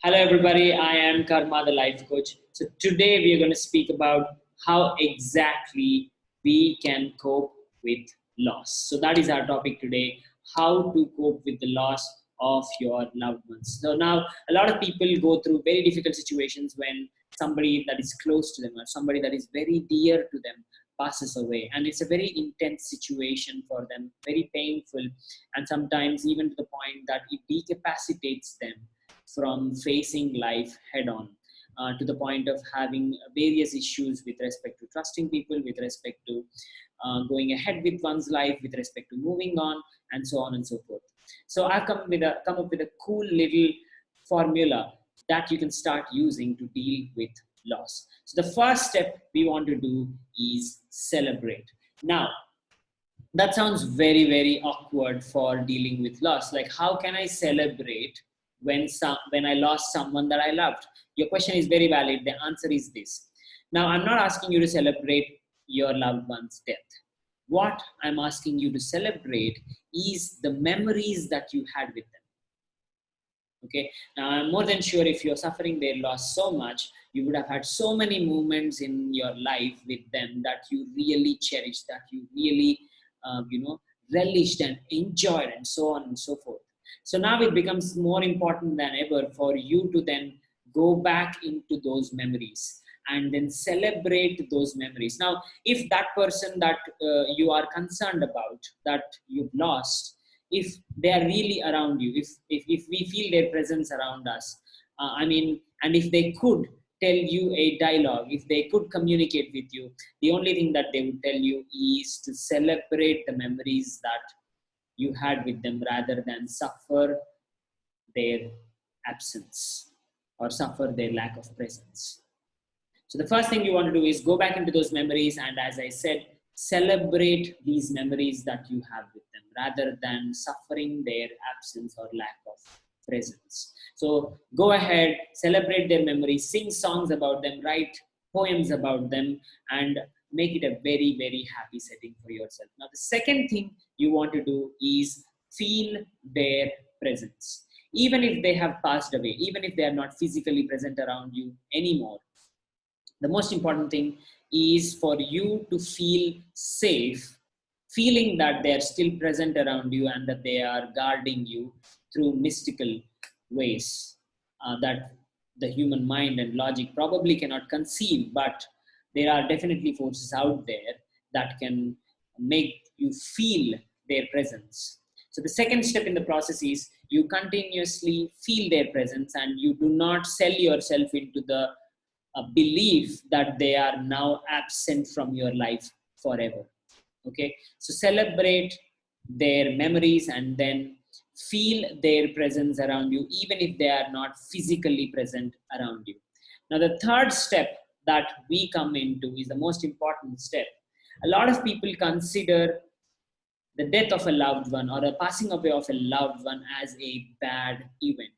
Hello, everybody. I am Karma, the life coach. So, today we are going to speak about how exactly we can cope with loss. So, that is our topic today, how to cope with the loss of your loved ones. So, now a lot of people go through very difficult situations when somebody that is close to them or somebody that is very dear to them passes away, and it's a very intense situation for them, very painful, and sometimes even to the point that it decapacitates them from facing life head on, to the point of having various issues with respect to trusting people, with respect to going ahead with one's life, with respect to moving on, and so on and so forth. So I've come up with a cool little formula that you can start using to deal with loss. So the first step we want to do is celebrate. Now, that sounds very, very awkward for dealing with loss. Like, how can I celebrate when I lost someone that I loved? Your question is very valid. The answer is this. Now, I'm not asking you to celebrate your loved one's death. What I'm asking you to celebrate is the memories that you had with them. Okay, now I'm more than sure if you're suffering their loss so much, you would have had so many moments in your life with them that you really cherished, that you really relished and enjoyed, and so on and so forth. So now it becomes more important than ever for you to then go back into those memories and then celebrate those memories. Now, if that person that you are concerned about, that you've lost, if they are really around you, if we feel their presence around us, and if they could tell you a dialogue, if they could communicate with you, the only thing that they would tell you is to celebrate the memories that you had with them rather than suffer their absence or suffer their lack of presence. So the first thing you want to do is go back into those memories, and as I said, celebrate these memories that you have with them rather than suffering their absence or lack of presence. So go ahead, celebrate their memories, sing songs about them, write poems about them, and make it a very, very happy setting for yourself. Now, the second thing you want to do is feel their presence. Even if they have passed away, even if they are not physically present around you anymore, the most important thing is for you to feel safe, feeling that they are still present around you and that they are guarding you through mystical ways that the human mind and logic probably cannot conceive, but there are definitely forces out there that can make you feel their presence. So the second step in the process is you continuously feel their presence and you do not sell yourself into the belief that they are now absent from your life forever. Okay, so celebrate their memories and then feel their presence around you, even if they are not physically present around you. Now, the third step that we come into is the most important step. A lot of people consider the death of a loved one or a passing away of a loved one as a bad event.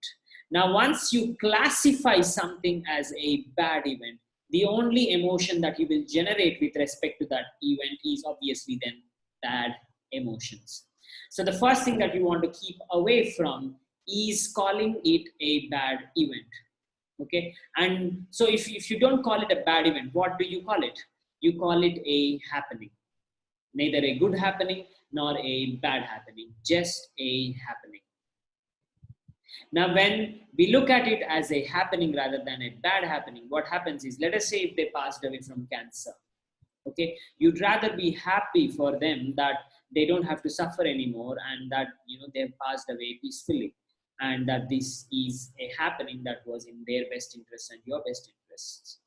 Now, once you classify something as a bad event, the only emotion that you will generate with respect to that event is obviously then bad emotions. So the first thing that you want to keep away from is calling it a bad event. Okay, and so if you don't call it a bad event, what do you call it? You call it a happening. Neither a good happening nor a bad happening, just a happening. Now, when we look at it as a happening rather than a bad happening, what happens is, let us say if they passed away from cancer, okay, you'd rather be happy for them that they don't have to suffer anymore and that, they've passed away peacefully and that this is a happening that was in their best interest and your best interests.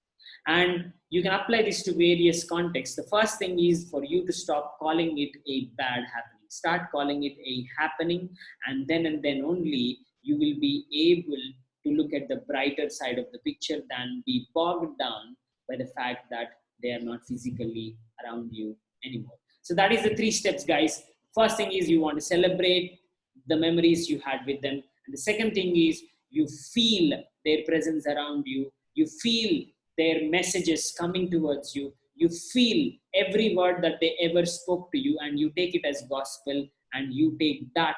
And you can apply this to various contexts. The first thing is for you to stop calling it a bad happening. Start calling it a happening, and then only you will be able to look at the brighter side of the picture than be bogged down by the fact that they are not physically around you anymore. So that is the 3 steps, guys. First thing is you want to celebrate the memories you had with them. And the second thing is you feel their presence around you. You feel their messages coming towards you. You feel every word that they ever spoke to you, and you take it as gospel, and you take that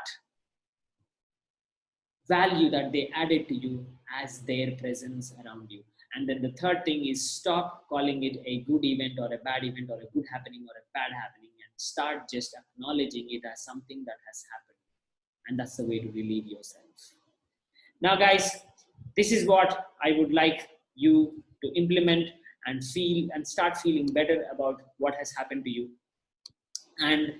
value that they added to you as their presence around you. And then the third thing is stop calling it a good event or a bad event or a good happening or a bad happening, and start just acknowledging it as something that has happened. And that's the way to relieve yourself. Now, guys, this is what I would like you to implement and feel and start feeling better about what has happened to you. And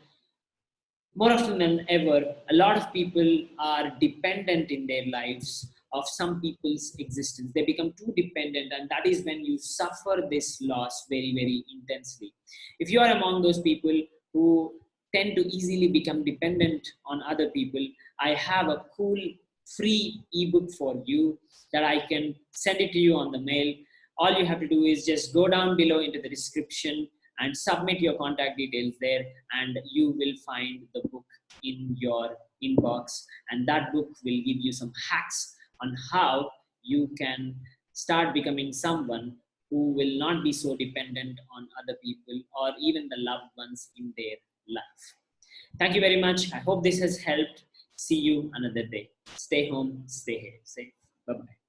more often than ever, a lot of people are dependent in their lives of some people's existence. They become too dependent, and that is when you suffer this loss very, very intensely. If you are among those people who tend to easily become dependent on other people, I have a cool free ebook for you that I can send it to you on the mail. All you have to do is just go down below into the description and submit your contact details there, and you will find the book in your inbox. And that book will give you some hacks on how you can start becoming someone who will not be so dependent on other people or even the loved ones in their life. Thank you very much. I hope this has helped. See you another day. Stay home, stay safe. Bye-bye.